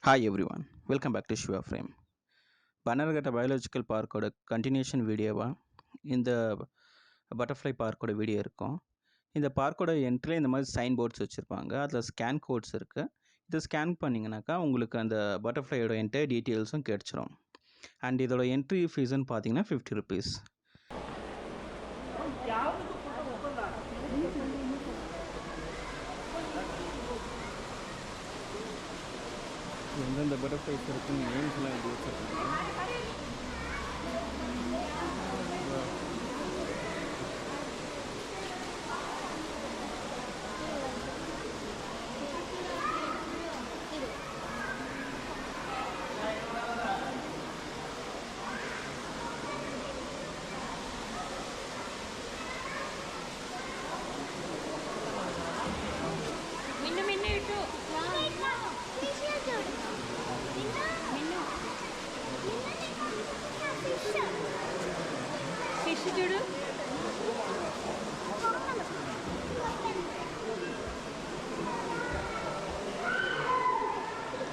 Hi everyone, welcome back to Shiva Frame. Bannerghatta biological parkoட continuation வீடியோவா இந்த butterfly பார்க்கோட video இருக்கும். இந்த பார்க்கோட என்ட்ரியில் இந்த மாதிரி சைன் போர்ட்ஸ் வச்சுருப்பாங்க. அதில் ஸ்கேன் கோட்ஸ் இருக்குது. இதை ஸ்கேன் பண்ணிங்கனாக்கா உங்களுக்கு அந்த பட்டர்ஃப்ளையோட என்டையர் டீட்டெயில்ஸும் கிடச்சிரும். அண்ட் இதோட என்ட்ரி ஃபீஸ்ன்னு பார்த்தீங்கன்னா 50 rupees. எந்தெந்த பட்டர்ஃப்ளைஸ் இருக்குன்னு நேம்ஸ்லாம் எழுதி வச்சுருக்காங்க.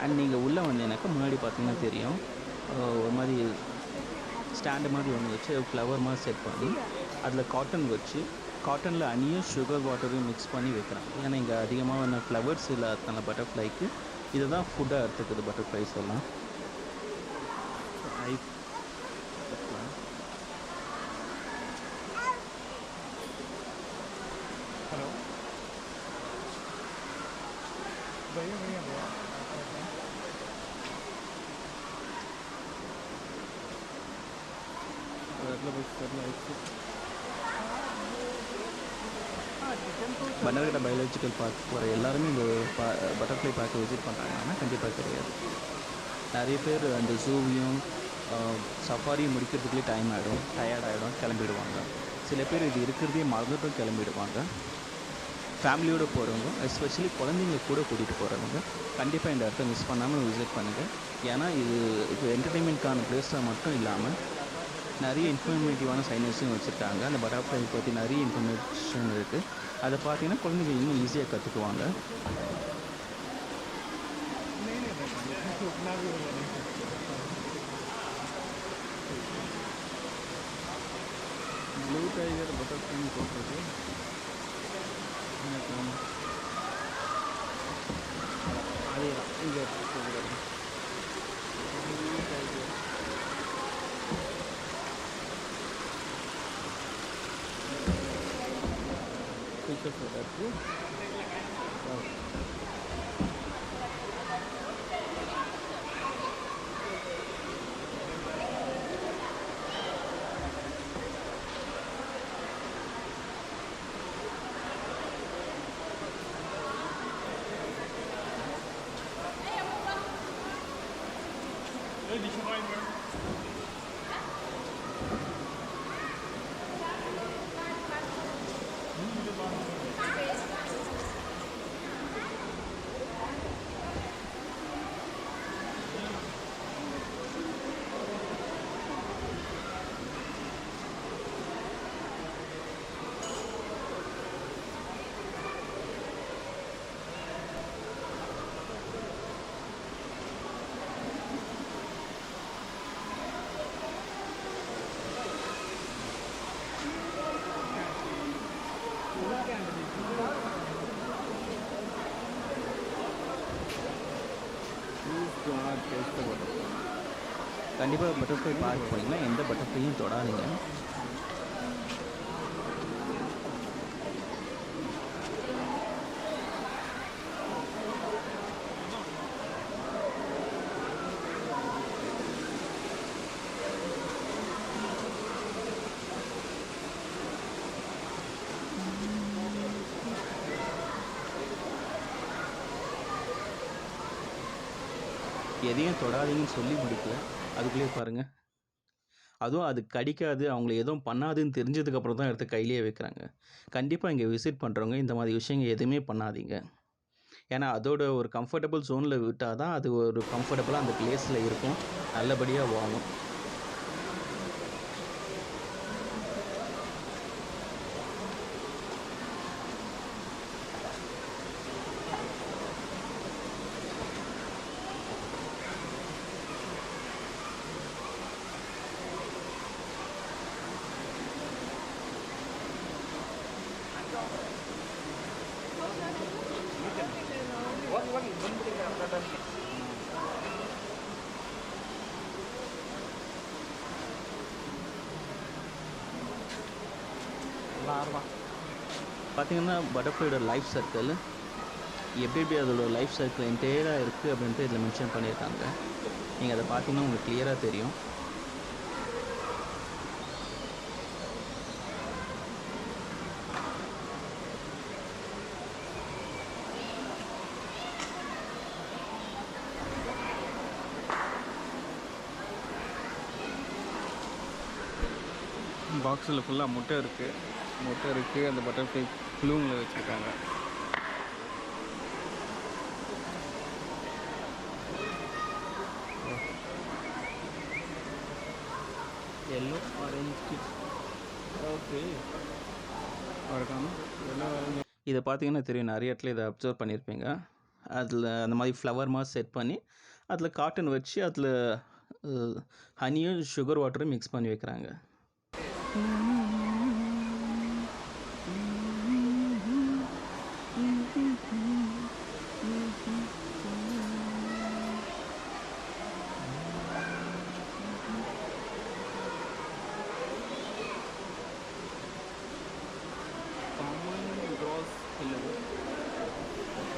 அண்ட் நீங்கள் உள்ளே வந்தீங்கன்னாக்கா முன்னாடி பார்த்தீங்கன்னா தெரியும், ஒரு மாதிரி ஸ்டாண்டு மாதிரி ஒன்று வச்சு ஃப்ளவர் மாதிரி செட் பண்ணி அதில் காட்டன் வச்சு காட்டனில் அணியும் சுகர் வாட்டரையும் மிக்ஸ் பண்ணி வைக்கிறாங்க. ஏன்னா இங்கே அதிகமாக ஃப்ளவர்ஸ் இல்லாதனால பட்டர்ஃப்ளைக்கு இதை தான் ஃபுட்டாக எடுத்துக்குது பட்டர்ஃப்ளைஸ் எல்லாம். ஹலோ भैया भैया भैया பன்னர்கட்டா பயாலஜிக்கல் பார்க் போகிற எல்லாருமே இந்த பட்டர்ஃப்ளை பார்க்கை விசிட் பண்ணுறாங்கன்னா கண்டிப்பாக கிடையாது. நிறைய பேர் அந்த ஜூவையும் சஃபாரியும் முடிக்கிறதுக்குள்ளே டைம் ஆகிடும், டயர்ட் ஆகிடும், கிளம்பிடுவாங்க. சில பேர் இது இருக்கிறதே மறந்துட்டும் கிளம்பிடுவாங்க. ஃபேமிலியோடு போகிறவங்க, எஸ்பெஷலி குழந்தைங்க கூட கூட்டிகிட்டு போகிறவங்க கண்டிப்பாக இந்த இடத்த மிஸ் பண்ணாமல் விசிட் பண்ணுங்கள். ஏன்னா இது என்டர்டெயின்மெண்ட்கான பிளேஸாக மட்டும் இல்லாமல் நிறைய இன்ஃபர்மேட்டிவான சைனஸும் வச்சுருக்காங்க. அந்த பட்டர்ஃப்ளை பற்றி நிறைய இன்ஃபர்மேஷன் இருக்குது. அதை பார்த்தீங்கன்னா குழந்தைங்க இன்னும் ஈஸியாக கற்றுக்குவாங்க. ப்ளூ டைகர் பட்டர்ஃப்ளை போட்டிருக்கு. அதே தான் இங்கே blue tiger pictures of that too. Wow. கண்டிப்பாக பட்டர்ஃப்ளை பார்க் போனீங்கன்னா எந்த பட்டர்ஃப்ளையும் தொடாதீங்க. எதையும் தொடாதீங்கன்னு சொல்லி முடிக்கல, அதுக்குள்ளேயே பாருங்கள். அதுவும் அது கடிக்காது, அவங்கள எதுவும் பண்ணாதுன்னு தெரிஞ்சதுக்கப்புறம் தான் எடுத்து கையிலேயே வைக்கிறாங்க. கண்டிப்பாக இங்கே விசிட் பண்ணுறவங்க இந்த மாதிரி விஷயங்கள் எதுவுமே பண்ணாதீங்க. ஏன்னா அதோட ஒரு கம்ஃபர்டபுள் ஜோனில் விட்டால் தான் அது ஒரு கம்ஃபர்டபுளாக அந்த பிளேஸில் இருக்கும், நல்லபடியாக வாங்கும். பார்த்திங்கன்னா பட்டர்ஃப்ளையோட லைஃப் சர்க்கிள் எப்படி அதோட லைஃப் சர்க்கிள் என்டையராக இருக்குது அப்படின்ட்டு இதில் மென்ஷன் பண்ணியிருக்காங்க. நீங்கள் அதை பார்த்தீங்கன்னா உங்களுக்கு கிளியராக தெரியும். பாக்ஸில் ஃபுல்லாக முட்டை இருக்குது. அந்த பட்டர்ஃப்ளை ப்ளூமில் வச்சுருக்காங்க. எல்லோ ஆரஞ்சு ஓகே இதை பார்த்தீங்கன்னா தெரியும், நிறைய இடத்துல இதை அப்சர்வ் பண்ணியிருப்பீங்க. அதில் அந்த மாதிரி ஃப்ளவர் மாதிரி செட் பண்ணி அதில் காட்டன் வச்சு அதில் ஹனியும் சுகர் வாட்டரும் மிக்ஸ் பண்ணி வைக்கிறாங்க.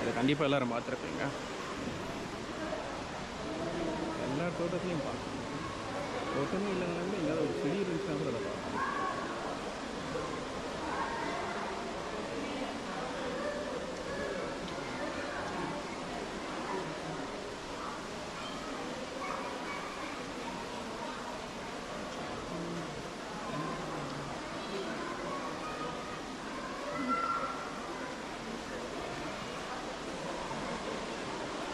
இதை கண்டிப்பாக எல்லோரும் பார்த்துருப்பீங்க. எல்லா தோட்டத்துலையும் பார்க்கணும். தோட்டமே இல்லைங்களாங்க, எங்கேயாவது ஒரு செடி இருந்துச்சுன்னா கூட அதை பார்க்கணும்.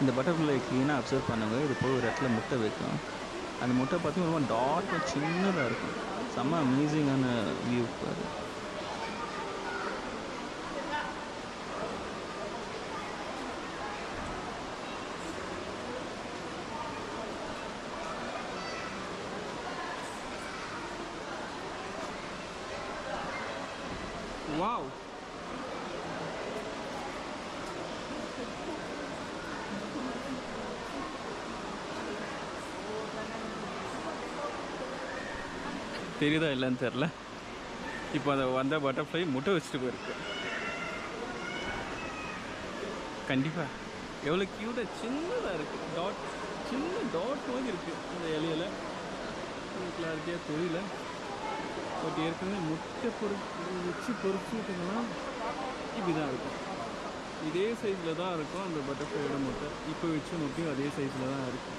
இந்த பட்டர்ஃப்ளை க்ளீனாக அப்சர்வ் பண்ணுங்க. இது போய் ஒரு இடத்துல முட்டை வைக்கும். அந்த முட்டை பார்த்தீங்கன்னா ரொம்ப டாட்டாக சின்னதாக இருக்கும். செம்ம அமேசிங்கான வியூ பாரு. வாவ், தெரியுதா இல்லைன்னு தெரில. இப்போ அந்த வந்த பட்டர்ஃப்ளை முட்டை வச்சுட்டு போயிருக்கு. கண்டிப்பாக எவ்வளோ க்யூட்டாக சின்னதாக இருக்குது. சின்ன டாட் மாதிரி இருக்குது அந்த இலையில். கிளாரிட்டியாக தெரியல. பட் ஏற்கனவே முட்டை வச்சு பொறிச்சுக்கிட்டிங்கன்னா இப்படி தான் இருக்கும். இதே சைஸில் தான் இருக்கும் அந்த பட்டர்ஃப்ளையோட முட்டை. இப்போ வச்ச முட்டையும் அதே சைஸில் தான் இருக்குது.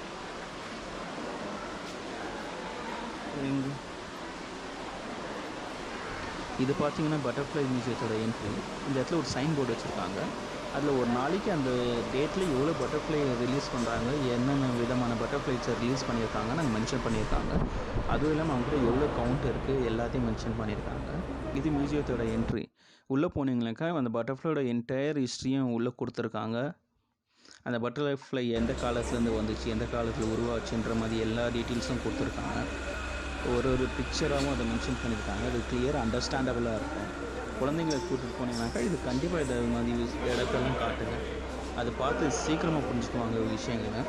இது பார்த்தீங்கன்னா பட்டர்ஃப்ளை மியூசியத்தோட என்ட்ரி. இந்த இடத்துல ஒரு சைன் போர்டு வச்சுருக்காங்க. அதில் ஒரு நாளைக்கு அந்த டேட்டில் எவ்வளோ பட்டர்ஃப்ளை ரிலீஸ் பண்ணுறாங்க, என்னென்ன விதமான பட்டர்ஃப்ளைஸை ரிலீஸ் பண்ணியிருக்காங்க நாங்கள் மென்ஷன் பண்ணியிருக்காங்க. அதுவும் இல்லாமல் அவங்ககிட்ட எவ்வளோ கவுண்ட் இருக்குது எல்லாத்தையும் மென்ஷன் பண்ணியிருக்காங்க. இது மியூசியத்தோட என்ட்ரி. உள்ளே போனீங்கனாக்கா அந்த பட்டர்ஃப்ளையோட என்டையர் ஹிஸ்ட்ரியும் உள்ளே கொடுத்துருக்காங்க. அந்த பட்டர்ஃப்ளை எந்த காலத்துலேருந்து வந்துச்சு, எந்த காலத்தில் உருவாச்சுன்ற மாதிரி எல்லா டீட்டெயில்ஸும் கொடுத்துருக்காங்க. ஒரு பிக்சராகவும் அதை மென்ஷன் பண்ணியிருக்காங்க. அது கிளியராக அண்டர்ஸ்டாண்டபுளாக இருக்கும். குழந்தைங்களை கூட்டிகிட்டு போனீங்கன்னாக்கா இது கண்டிப்பாக இதை மாதிரி இடத்தெல்லாம் காட்டுங்க. அதை பார்த்து சீக்கிரமாக புரிஞ்சுக்குவாங்க விஷயங்களை.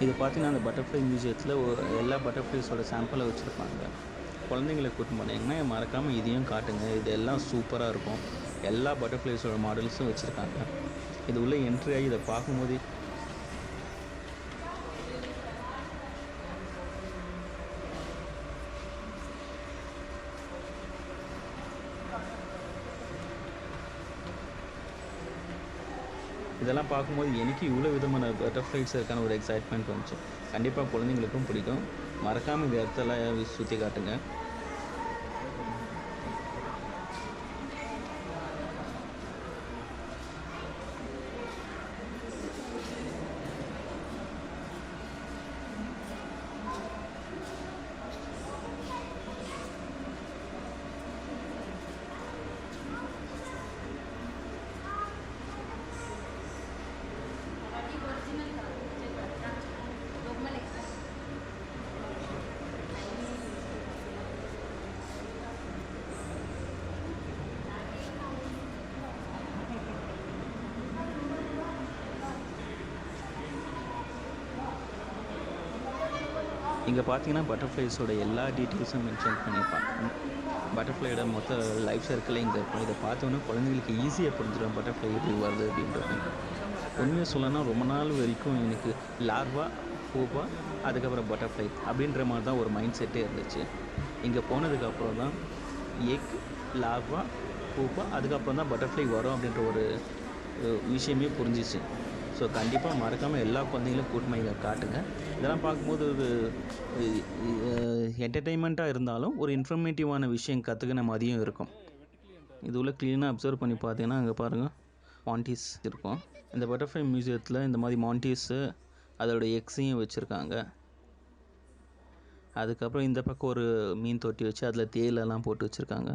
இது பார்த்தீங்கன்னா அந்த பட்டர்ஃப்ளை மியூசியத்தில் எல்லா பட்டர்ஃப்ளைஸோட சாம்பிளை வச்சுருப்பாங்க. குழந்தைங்களை கூட்டிட்டு போனீங்கன்னா மறக்காமல் இதையும் காட்டுங்க. இது எல்லாம் சூப்பராக இருக்கும். எல்லா பட்டர்ஃப்ளைஸோட மாடல்ஸும் வச்சுருக்காங்க. இது உள்ளே என்ட்ரி ஆகி இதை பார்க்கும்போது இதெல்லாம் பார்க்கும்போது எனக்கு இவ்வளோ விதமான பட்டர்ஃப்ளைஸ் இருக்கான ஒரு எக்ஸைட்மெண்ட் வந்துச்சு. கண்டிப்பாக குழந்தைங்களுக்கும் பிடிக்கும். மறக்காமல் இந்த இடத்துல சுற்றி காட்டுங்க. இங்கே பார்த்தீங்கன்னா பட்டர்ஃப்ளைஸோட எல்லா டீட்டெயில்ஸும் மென்ஷன் பண்ணியிருப்பாங்க. பட்டர்ஃப்ளையோட மொத்த லைஃப் சர்க்கிளே இங்கே இருக்கும். இதை பார்த்தோன்னா குழந்தைங்களுக்கு ஈஸியாக புரிஞ்சிடும் பட்டர்ஃப்ளை எப்படி வருது அப்படின்றது. உண்மையை சொல்லணும்னா ரொம்ப நாள் வரைக்கும் எனக்கு லார்வா, பூப்பா, அதுக்கப்புறம் பட்டர்ஃப்ளை அப்படின்ற மாதிரி தான் ஒரு மைண்ட் செட்டே இருந்துச்சு. இங்கே போனதுக்கப்புறம் தான் எக், லார்வா, பூப்பா, அதுக்கப்புறம் தான் பட்டர்ஃப்ளை வரும் அப்படின்ற ஒரு விஷயமே புரிஞ்சிச்சு. ஸோ கண்டிப்பாக மறக்காமல் எல்லா குழந்தைங்களும் கூட்டமாக இங்கே காட்டுங்க. இதெல்லாம் பார்க்கும்போது ஒரு என்டர்டெயின்மெண்ட்டாக இருந்தாலும் ஒரு இன்ஃபர்மேட்டிவான விஷயம் கற்றுக்கின மாதிரியும் இருக்கும். இது உள்ள க்ளீனாக அப்சர்வ் பண்ணி பார்த்தீங்கன்னா அங்கே பாருங்கள் மான்டீஸ் இருக்கும். இந்த பட்டர்ஃப்ளை மியூசியத்தில் இந்த மாதிரி மான்டீஸு அதோடய எக்ஸையும் வச்சுருக்காங்க. அதுக்கப்புறம் இந்த பக்கம் ஒரு மீன் தொட்டி வச்சு அதில் தேயிலெல்லாம் போட்டு வச்சுருக்காங்க.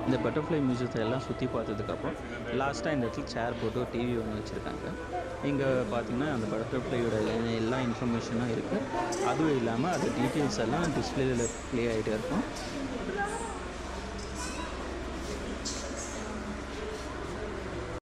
இந்த பட்டர்ஃப்ளை மியூசியத்தை எல்லாம் சுற்றி பார்த்ததுக்கப்புறம் லாஸ்ட்டாக இந்த இடத்துல சேர் போட்டு ஒரு டிவி ஒன்று வச்சுருக்காங்க. இங்கே பார்த்திங்கன்னா அந்த பட்டர்ஃப்ளையோட எல்லா இன்ஃபர்மேஷனும் இருக்குது. அதுவும் இல்லாமல் அது டீட்டெயில்ஸ் எல்லாம் டிஸ்பிளேயில் ப்ளே ஆகிட்டே இருக்கும்.